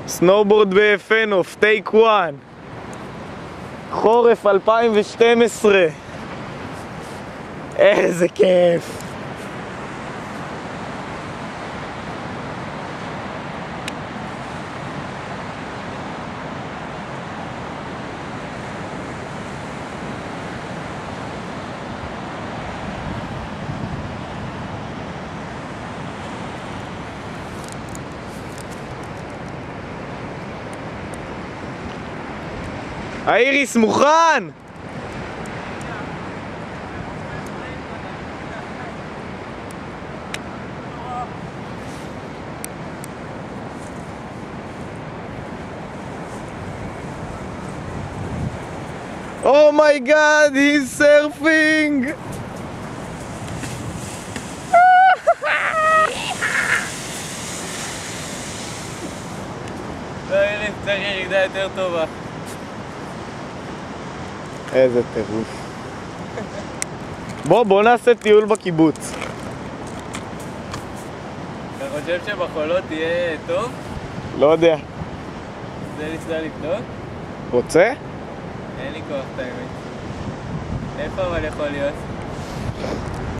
סנובורד בפנוף, טייק 1. חורף 2012. איזה כיף. האיריס מוכן! Oh my god, he's surfing! לא, איריס, צריך ירידה יותר טובה. איזה טירוף. בוא נעשה טיול בקיבוץ. אתה חושב שבחולות תהיה טוב? לא יודע. זה ניסה לבדוק? רוצה? אין לי כוח, את האמת. איפה אבל יכול להיות?